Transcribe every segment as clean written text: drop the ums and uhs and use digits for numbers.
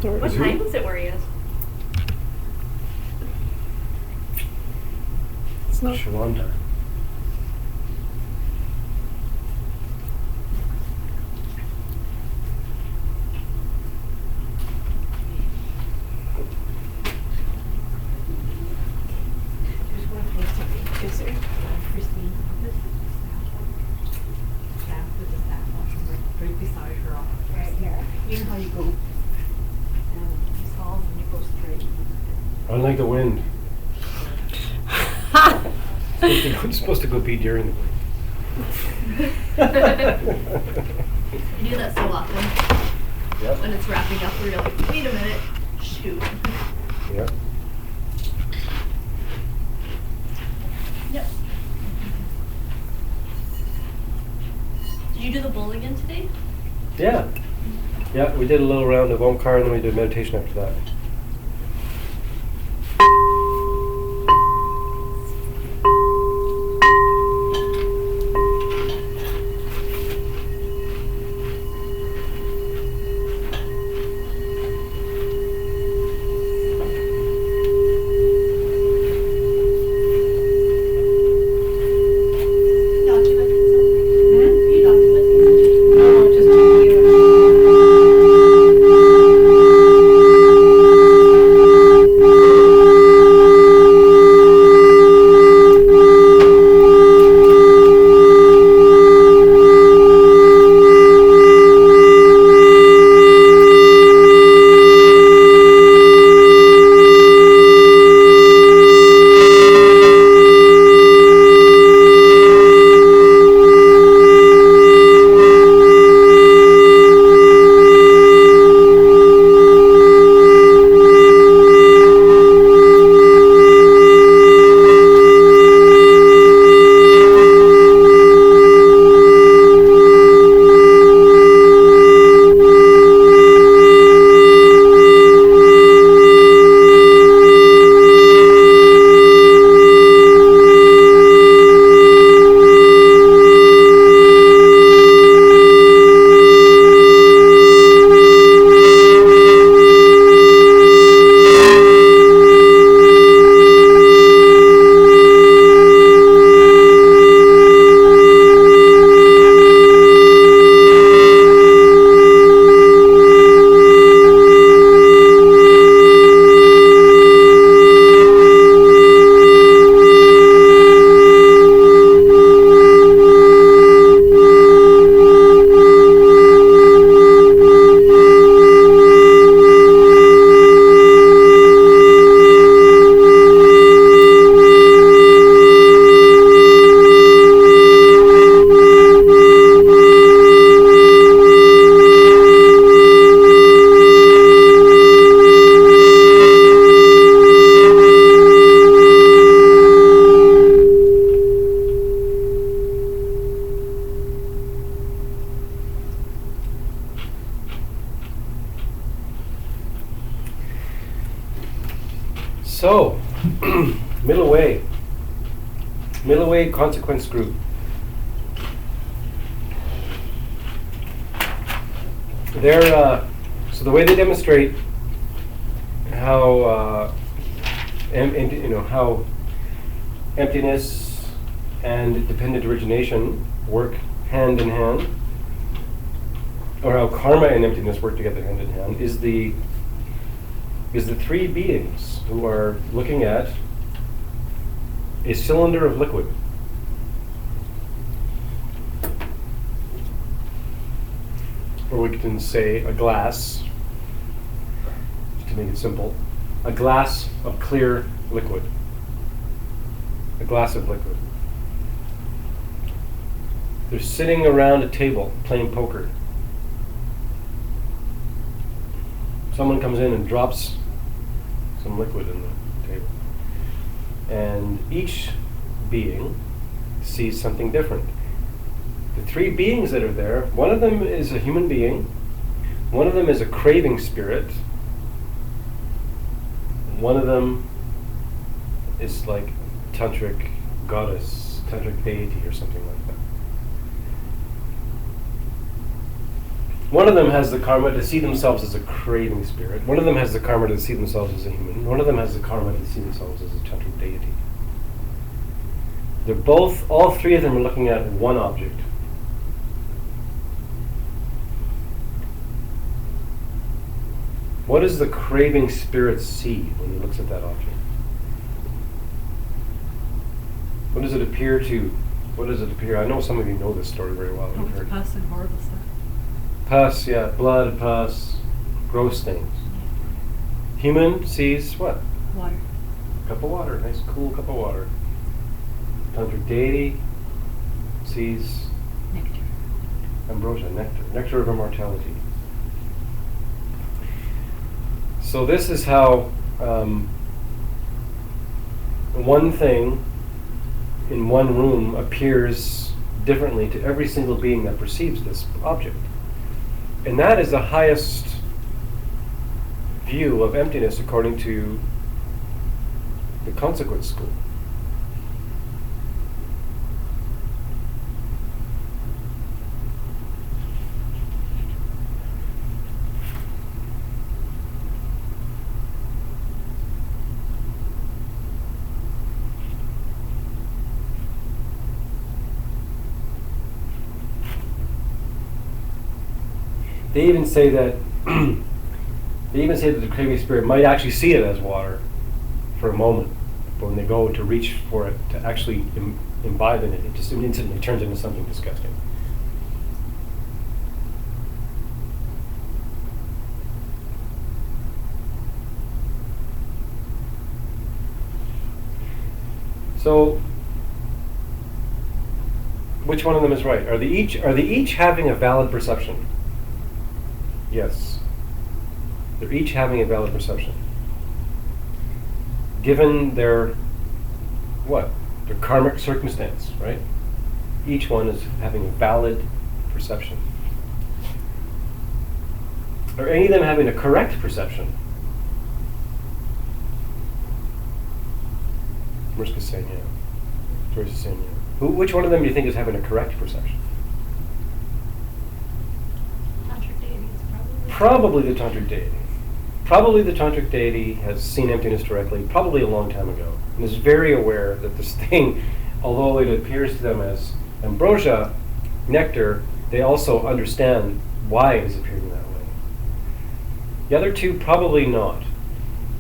What time was it where he is? It's not. Shawanda. There's one place to be. Is there? Christine's office. Staff with the staff office right beside her office. Right here. You know how you go these halls and you go straight. Unlike the wind. You're supposed to go pee during the wind. You do that so often. Yep. When it's wrapping up, where you're like, wait a minute, shoot. Yep. Yep. Did you do the bowl again today? Yeah. Yeah, we did a little round of Omkar and then we did meditation after that. No, just you. So, middle way consequence group. They're so the way they demonstrate how how emptiness and dependent origination work hand in hand, or how karma and emptiness work together hand in hand, is the three beings who are looking at a cylinder of liquid. Or we can say a glass, just to make it simple, a glass of clear liquid. A glass of liquid. They're sitting around a table playing poker. Someone comes in and drops some liquid in the table. And each being sees something different. The three beings that are there, one of them is a human being, one of them is a craving spirit, one of them is like tantric goddess, tantric deity or something like that. One of them has the karma to see themselves as a craving spirit. One of them has the karma to see themselves as a human. One of them has the karma to see themselves as a tantric deity. They're both, all three of them are looking at one object. What does the craving spirit see when he looks at that object? What does it appear to? What does it appear? I know some of you know this story very well. Oh, You've it's heard pus and horrible stuff. pus, yeah, blood, pus, gross things. Human sees what? Water. Cup of water, nice cool cup of water. Tantric deity sees Nectar. ambrosia, nectar of immortality. So this is how one thing in one room appears differently to every single being that perceives this object. And that is the highest view of emptiness according to the consequence school. They even say that the craving spirit might actually see it as water for a moment, but when they go to reach for it to actually imbibe in it, it just instantly turns into something disgusting. So, which one of them is right? Are they each having a valid perception? Yes. They're each having a valid perception. Given their, what? Their karmic circumstance, right? Each one is having a valid perception. Are any of them having a correct perception? Mariska's saying yeah. Joyce is saying yeah. Which one of them do you think is having a correct perception? Tantric deities, probably. Probably the tantric deity. Probably the tantric deity has seen emptiness directly, probably a long time ago, and is very aware that this thing, although it appears to them as ambrosia, nectar, they also understand why it is appearing that way. The other two, probably not.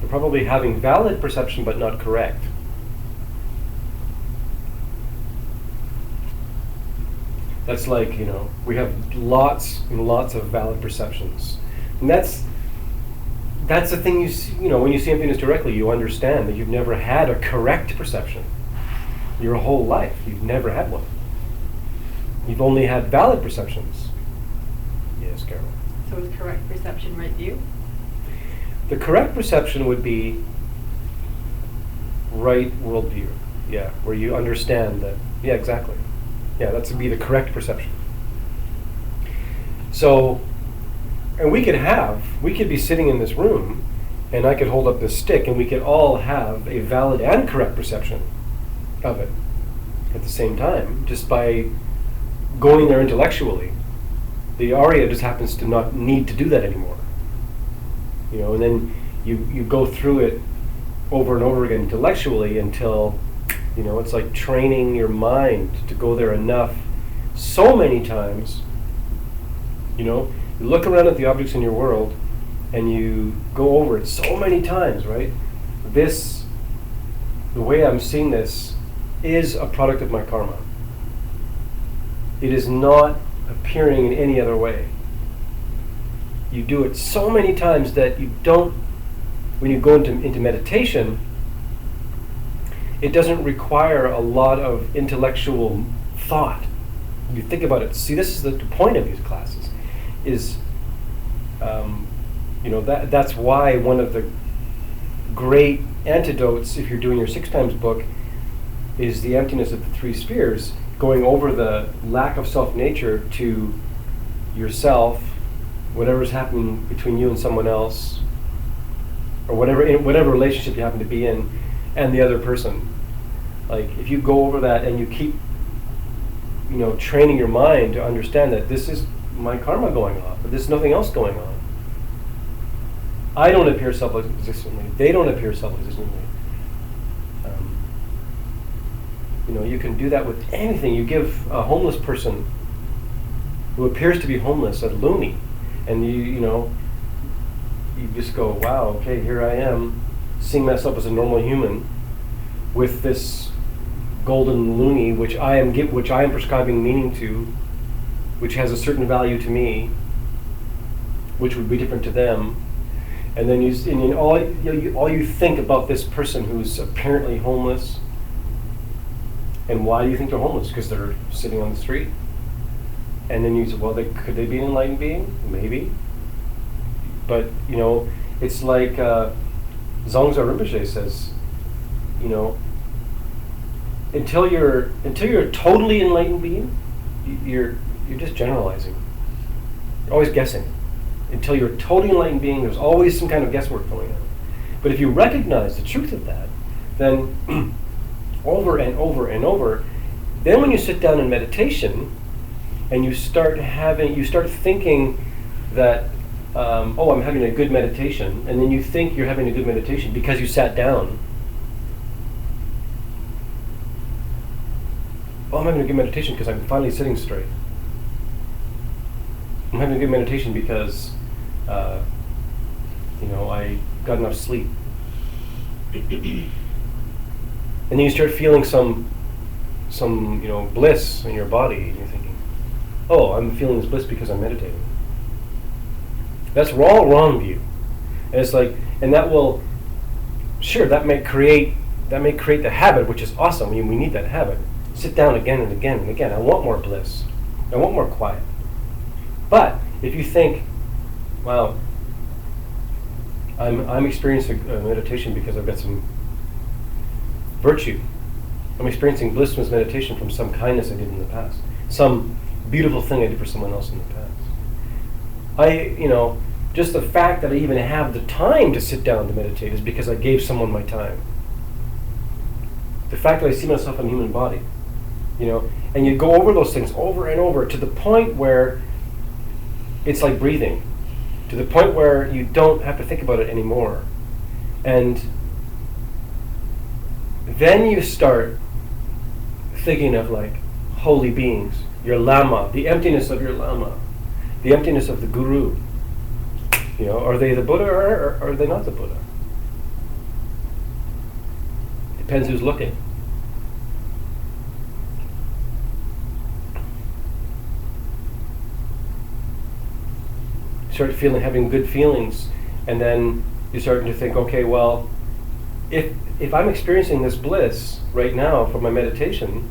They're probably having valid perception, but not correct. That's like, we have lots and lots of valid perceptions. And that's the thing you see, when you see emptiness directly, you understand that you've never had a correct perception. Your whole life, you've never had one. You've only had valid perceptions. Yes, Carol. So is correct perception right view? The correct perception would be right worldview. Yeah, where you understand that, yeah, exactly. Yeah, that would be the correct perception. So, and we could be sitting in this room, and I could hold up this stick, and we could all have a valid and correct perception of it at the same time, just by going there intellectually. The Arya just happens to not need to do that anymore. And then you go through it over and over again intellectually until, it's like training your mind to go there enough so many times. You look around at the objects in your world and you go over it so many times, right? The way I'm seeing this is a product of my karma. It is not appearing in any other way. You do it so many times that you don't, when you go into meditation, it doesn't require a lot of intellectual thought. You think about it. See, this is the point of these classes, is, that's why one of the great antidotes, if you're doing your 6 times book, is the emptiness of the 3 spheres, going over the lack of self-nature to yourself, whatever's happening between you and someone else, or whatever relationship you happen to be in, and the other person. Like, if you go over that and you keep, training your mind to understand that this is, my karma going off, but there's nothing else going on. I don't appear self-existently. They don't appear self-existently. You can do that with anything. You give a homeless person who appears to be homeless a loonie, and you just go, wow, okay, here I am, seeing myself as a normal human with this golden loonie, which I am prescribing meaning to, which has a certain value to me, which would be different to them. And then all you think about this person who's apparently homeless. And why do you think they're homeless? Because they're sitting on the street. And then you say, well, could they be an enlightened being? Maybe. But it's like Zongzar Rinpoche says, until you're a totally enlightened being, you're just generalizing. You're always guessing. Until you're a totally enlightened being, there's always some kind of guesswork going on. But if you recognize the truth of that, then over and over and over, then when you sit down in meditation and you start thinking that, I'm having a good meditation, and then you think you're having a good meditation because you sat down. Oh, I'm having a good meditation because I'm finally sitting straight. I'm having a good meditation because, I got enough sleep. And then you start feeling some bliss in your body, and you're thinking, oh, I'm feeling this bliss because I'm meditating. That's all wrong view. And it's like, and that may create the habit, which is awesome. We need that habit. Sit down again and again and again. I want more bliss. I want more quiet. But if you think, wow, I'm experiencing meditation because I've got some virtue. I'm experiencing blissfulness meditation from some kindness I did in the past. Some beautiful thing I did for someone else in the past. Just the fact that I even have the time to sit down to meditate is because I gave someone my time. The fact that I see myself in a human body, and you go over those things over and over to the point where it's like breathing, to the point where you don't have to think about it anymore. And then you start thinking of like holy beings, your Lama, the emptiness of your Lama, the emptiness of the Guru. Are they the Buddha or are they not the Buddha? Depends who's looking. Start having good feelings, and then you're starting to think, okay, well, if I'm experiencing this bliss right now from my meditation,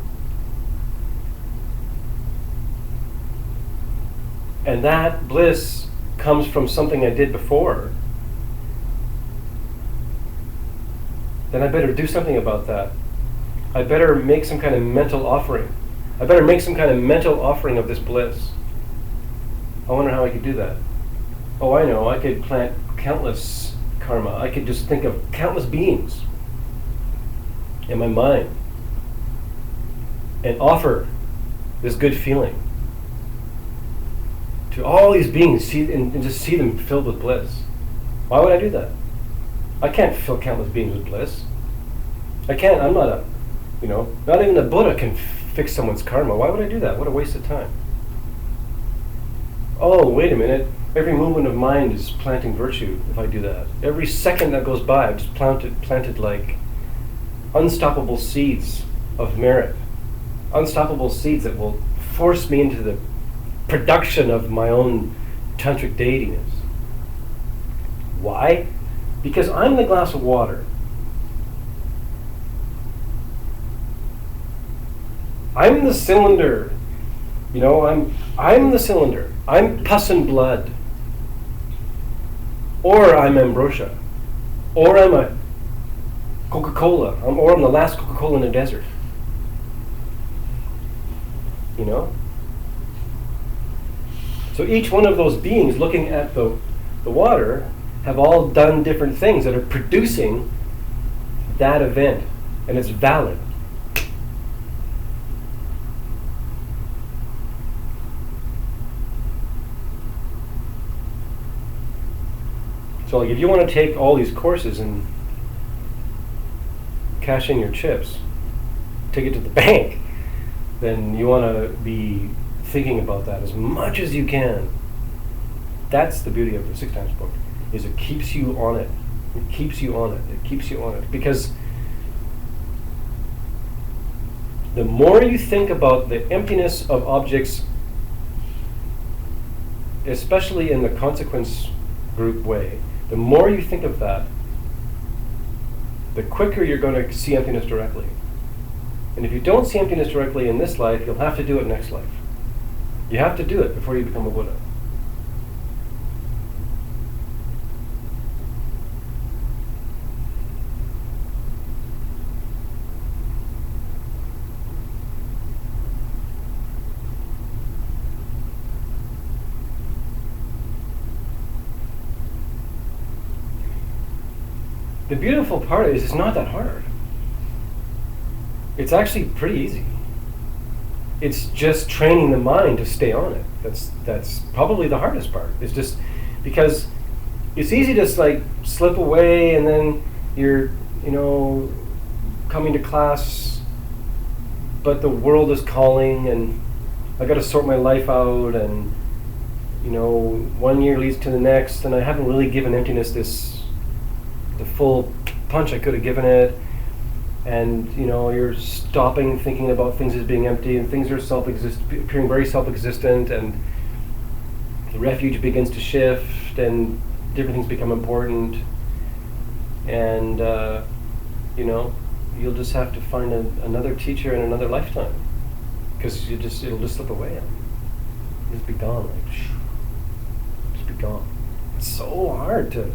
and that bliss comes from something I did before, then I better do something about that. I better make some kind of mental offering. I better make some kind of mental offering of this bliss. I wonder how I could do that. Oh, I know, I could plant countless karma. I could just think of countless beings in my mind and offer this good feeling to all these beings, and just see them filled with bliss. Why would I do that? I can't fill countless beings with bliss. I can't, I'm not not even a Buddha can fix someone's karma. Why would I do that? What a waste of time. Oh, wait a minute. Every movement of mind is planting virtue if I do that. Every second that goes by, I've just planted like unstoppable seeds of merit. Unstoppable seeds that will force me into the production of my own tantric deityness. Why? Because I'm the glass of water. I'm the cylinder. I'm the cylinder. I'm pus and blood. Or I'm ambrosia. Or I'm a Coca-Cola. Or I'm the last Coca-Cola in the desert. So each one of those beings looking at the water have all done different things that are producing that event. And it's valid. So like if you want to take all these courses and cash in your chips, take it to the bank, then you want to be thinking about that as much as you can. That's the beauty of the 6 times book, is it keeps you on it. It keeps you on it. It keeps you on it. Because the more you think about the emptiness of objects, especially in the consequence group way, the more you think of that, the quicker you're going to see emptiness directly. And if you don't see emptiness directly in this life, you'll have to do it next life. You have to do it before you become a Buddha. The beautiful part is it's not that hard. It's actually pretty easy. It's just training the mind to stay on it. That's probably the hardest part. It's just because it's easy to like slip away, and then you're, coming to class, but the world is calling, and I got to sort my life out, and 1 year leads to the next, and I haven't really given emptiness the full punch I could have given it. And you're stopping thinking about things as being empty, and things are appearing very self-existent, and the refuge begins to shift, and different things become important, and you'll just have to find another teacher in another lifetime, because it'll just slip away, and you'll just be gone, just be gone. It's so hard to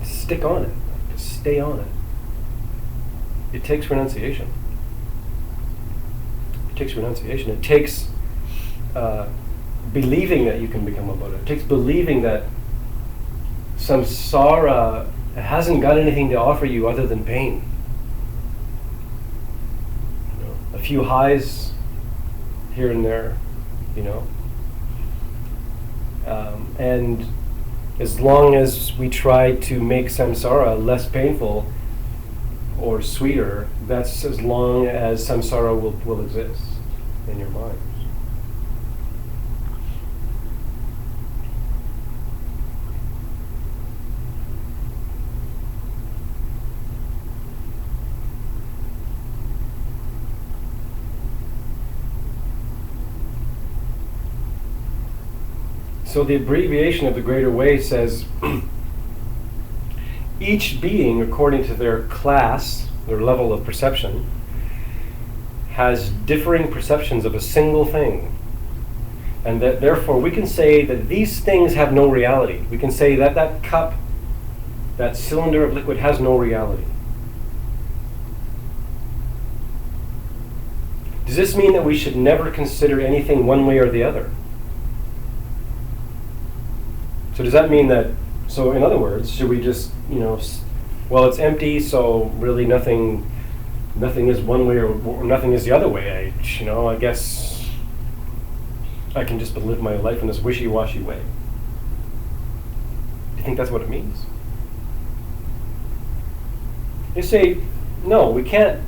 stick on it, to stay on it. It takes renunciation. It takes renunciation. It takes believing that you can become a Buddha. It takes believing that samsara hasn't got anything to offer you other than pain. A few highs here and there, and as long as we try to make samsara less painful or sweeter, that's as long as samsara will exist in your mind. So the abbreviation of the Greater Way says, each being, according to their class, their level of perception, has differing perceptions of a single thing. And that therefore we can say that these things have no reality. We can say that that cup, that cylinder of liquid, has no reality. Does this mean that we should never consider anything one way or the other? So does that mean that, so in other words, should we just, well, it's empty, so really nothing is one way or nothing is the other way. I guess I can just live my life in this wishy-washy way. Do you think that's what it means? You say, no, we can't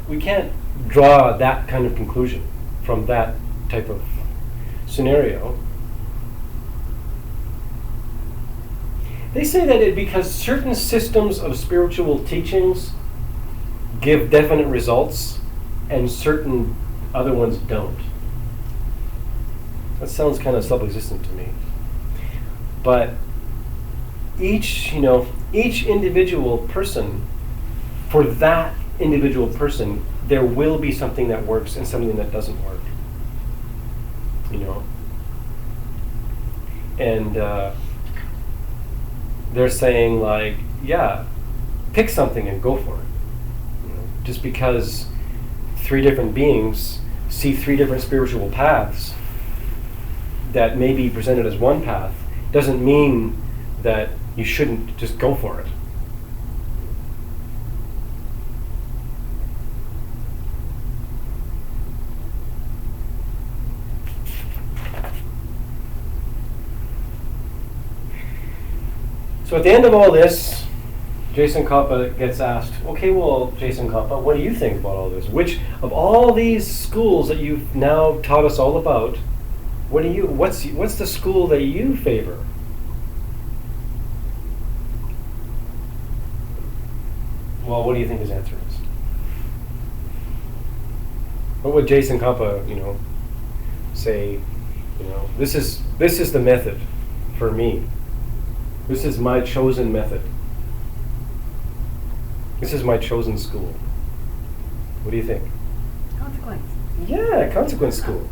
draw that kind of conclusion from that type of scenario. They say that because certain systems of spiritual teachings give definite results and certain other ones don't. That sounds kind of self-existent to me. But each individual person, for that individual person, there will be something that works and something that doesn't work. And they're saying pick something and go for it. Just because 3 different beings see 3 different spiritual paths that may be presented as one path doesn't mean that you shouldn't just go for it. So at the end of all this, Jason Koppa gets asked, okay, well, Jason Koppa, what do you think about all this? Which of all these schools that you've now taught us all about, what's the school that you favor? Well, what do you think his answer is? What would Jason Koppa, say, this is the method for me. This is my chosen method. This is my chosen school. What do you think? Consequence. Yeah, consequence school.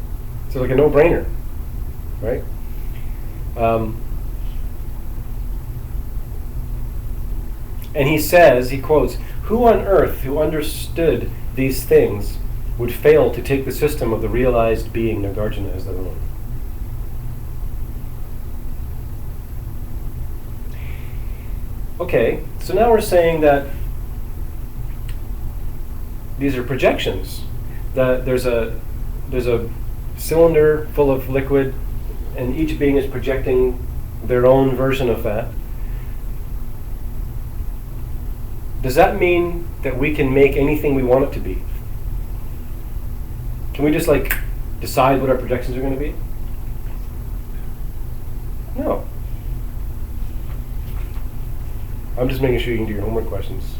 So like a no-brainer, right? And he quotes, "Who on earth who understood these things would fail to take the system of the realized being Nagarjuna as their own?" Okay, so now we're saying that these are projections. That there's a cylinder full of liquid, and each being is projecting their own version of that. Does that mean that we can make anything we want it to be? Can we just decide what our projections are going to be? No. I'm just making sure you can do your homework questions.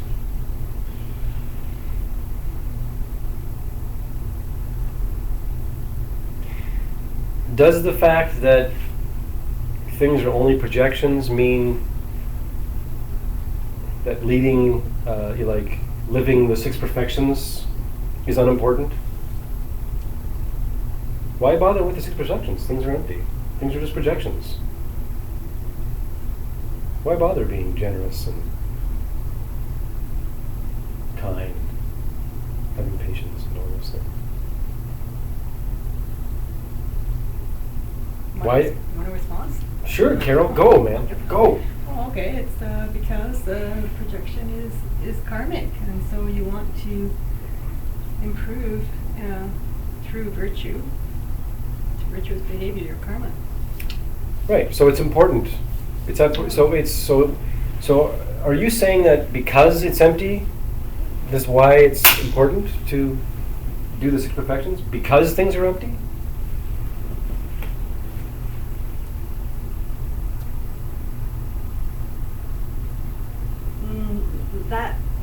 Does the fact that things are only projections mean that living the six perfections is unimportant? Why bother with the six perfections? Things are empty. Things are just projections. Why bother being generous and kind, having patience and all those things? Why? Want a response? Sure, Carol, go, man, go. Oh, okay. It's because the projection is karmic, and so you want to improve through virtue, virtuous behavior, your karma. Right. So it's important. So are you saying that because it's empty, that's why it's important to do the six perfections? Because things are empty?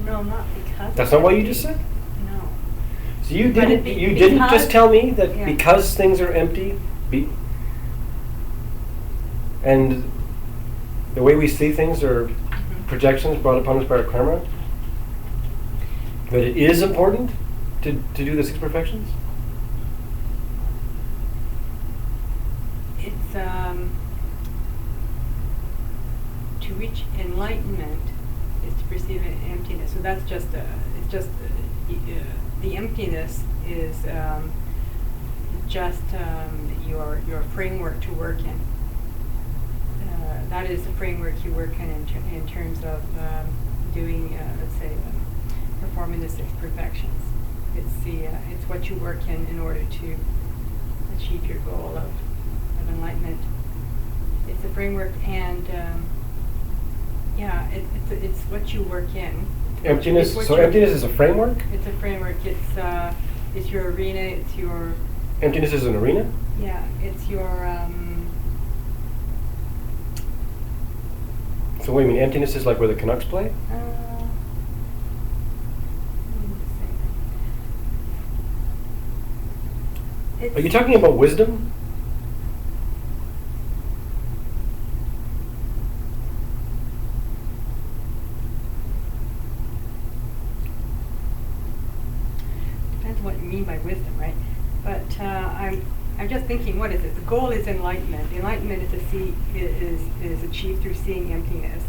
No, not because. That's not what you just said? No. So you But didn't. it You didn't because- just tell me that Yeah. because things are empty, and the way we see things are projections brought upon us by our karma. That it is important to do the six perfections. It's to reach enlightenment is to perceive an emptiness. So that's just the emptiness is just your framework to work in. That is the framework you work in terms of doing, let's say, performing the six perfections. It's what you work in order to achieve your goal of enlightenment. It's a framework, and it's what you work in. Emptiness. So emptiness is a framework. It's a framework. It's your arena. It's your. Emptiness is an arena. Yeah, it's your. So what do you mean? Emptiness is like where the Canucks play? Are you talking about wisdom? Depends what you mean by wisdom, right? But I'm just thinking, what is it? The goal is enlightenment. The enlightenment is to see is achieved through seeing emptiness.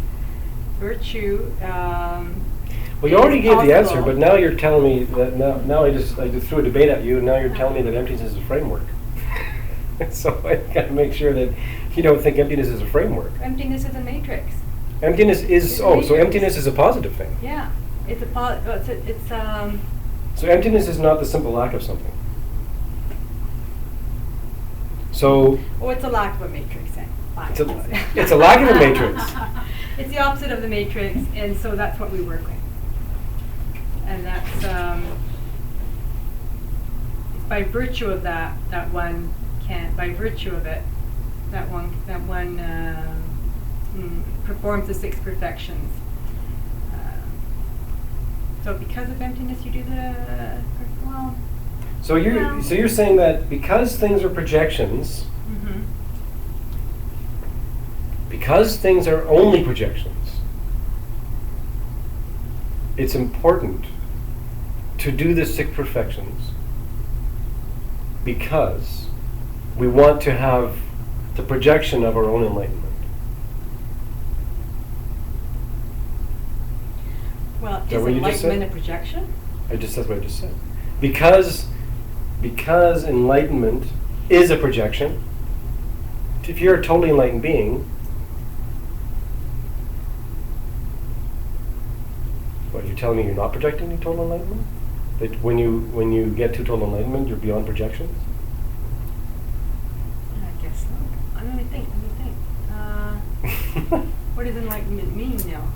Virtue. Well, you already gave the answer, possible. but now you're telling me that now I just threw a debate at you, and now you're telling me that emptiness is a framework. So I got to make sure that you don't think emptiness is a framework. Emptiness is a matrix. Emptiness is It's a so matrix. emptiness is a positive thing. Yeah, it's a So emptiness is not the simple lack of something. So it's a lack of a matrix then. Five. It's a lack of a matrix. It's the opposite of the matrix, and so that's what we work with. And that's it's by virtue of that one can, by virtue of it, that one performs the 6 perfections. So because of emptiness, you do the well. So you're saying that because things are projections, Mm-hmm. because things are only projections, it's important to do the 6 perfections because we want to have the projection of our own enlightenment. Well, that is what you just said? enlightenment a projection? That's what I just said. Because enlightenment is a projection. If you're a totally enlightened being, what, you're telling me you're not projecting the total enlightenment? That when you get to total enlightenment, you're beyond projections? I guess so. Let me think. What does enlightenment mean now?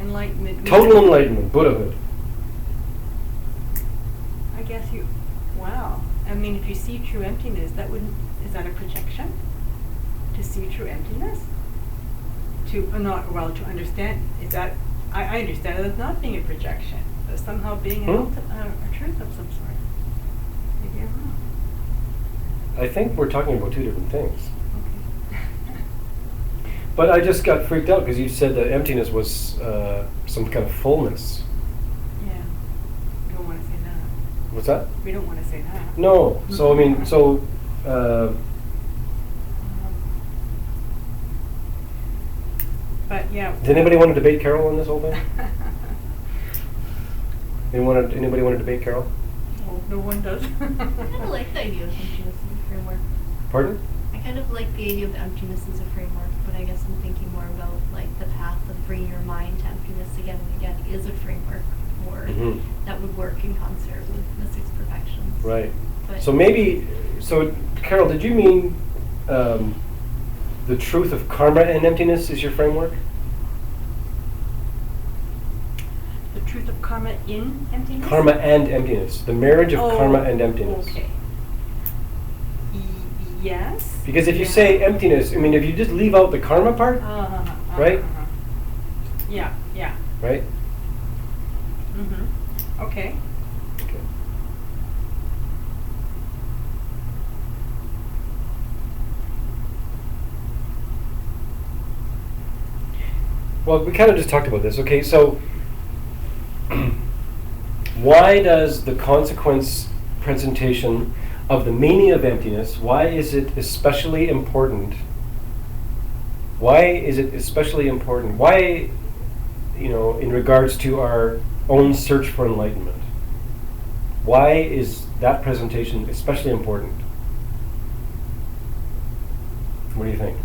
Enlightenment means Total enlightenment, Buddhahood. I guess wow. I mean, if you see true emptiness, is that a projection? To see true emptiness? To understand, is that, I understand it as not being a projection, but somehow being a truth of some sort. Maybe I'm wrong. I think we're talking about 2 different things. Okay. But I just got freaked out because you said that emptiness was some kind of fullness. Yeah. We don't want to say that. What's that? We don't want to say that. No. So I mean, But yeah. Does anybody want to debate Carol on this whole thing? Anybody want to debate Carol? No one does. I kind of like the idea of emptiness as a framework. Pardon? I kind of like the idea of emptiness as a framework, but I guess I'm thinking more about like the path of bringing your mind to emptiness again and again is a framework for that would work in concert with the 6 perfections. Right. But So Carol, did you mean the truth of karma and emptiness is your framework? The truth of karma in emptiness? Karma and emptiness. The marriage of karma and emptiness. Okay. Yes. Because if you say emptiness, I mean, if you just leave out the karma part, right? Yeah. Right? Mm-hmm. Okay. Okay. Well, we kind of just talked about this. Okay, so why does the consequence presentation of the meaning of emptiness, why is it especially important? Why is it especially important? Why, in regards to our own search for enlightenment, why is that presentation especially important? What do you think?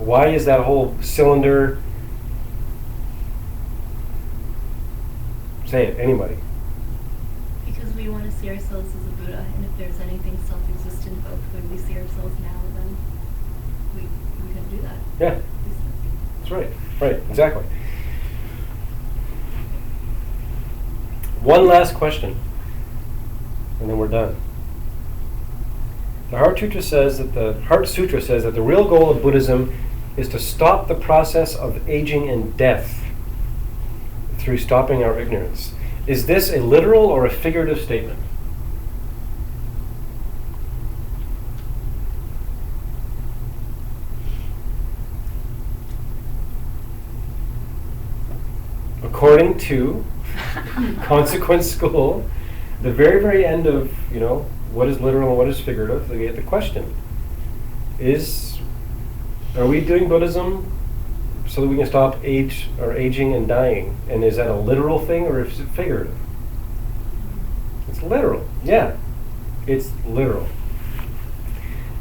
Why is that whole cylinder? Say it, anybody. because we want to see ourselves as a Buddha, and if there's anything self-existent about the way we see ourselves now, then we can do that. Yeah, that's right. Right, exactly. One last question, and then we're done. The Heart Sutra says that the real goal of Buddhism is to stop the process of aging and death through stopping our ignorance. Is this a literal or a figurative statement? According to Consequence School, the very, very end of, what is literal and what is figurative, they get the question. Are we doing Buddhism so that we can stop aging and dying? And is that a literal thing or is it figurative? It's literal. Yeah, it's literal.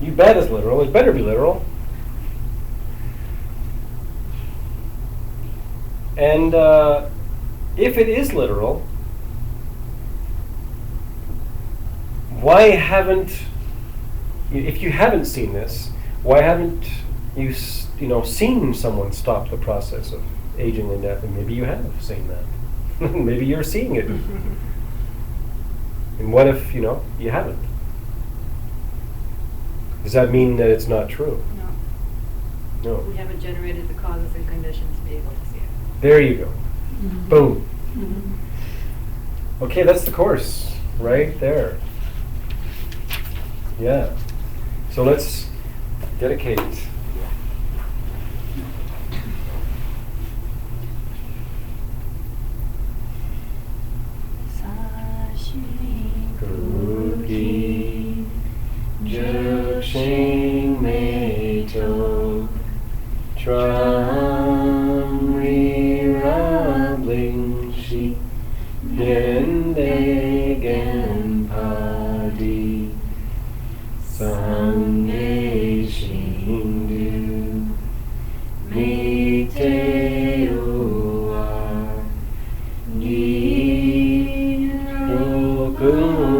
You bet it's literal. It better be literal. And if it is literal, why haven't, if you haven't seen this, why haven't you, seen someone stop the process of aging and death? And maybe you have seen that. Maybe you're seeing it. And what if, you haven't? Does that mean that it's not true? No. No. We haven't generated the causes and conditions to be able to see it. There you go. Mhm. Boom. Mhm. Okay, that's the course right there. Yeah. So let's dedicate. Kuki Jukshing Meito Tram Rabling Shi Dende Genpadi Sangye Shindu Mite Uar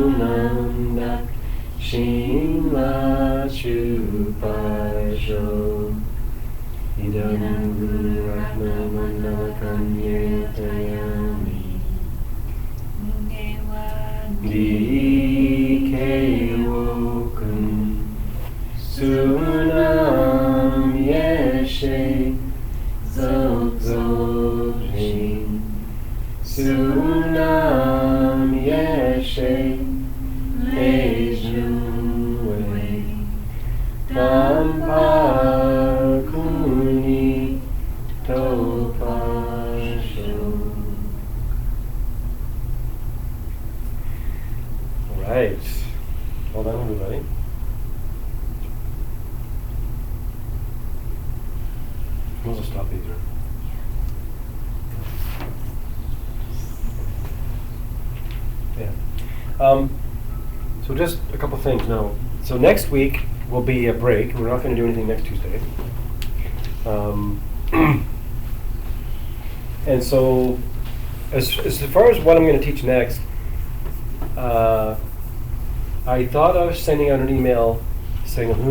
Girokunandak Shinla Chupasho Idam Guru Ratna Manakanye Tayami Dikewokun Sunam Yeshe Zog Zogin Sunam Yeshe Lejunwe Tampar Kuni Topasho. All right. Well done, everybody. We'll just stop these. Right? Yeah. So just a couple things now. So next week will be a break. We're not going to do anything next Tuesday. And so as far as what I'm going to teach next, I thought of sending out an email saying who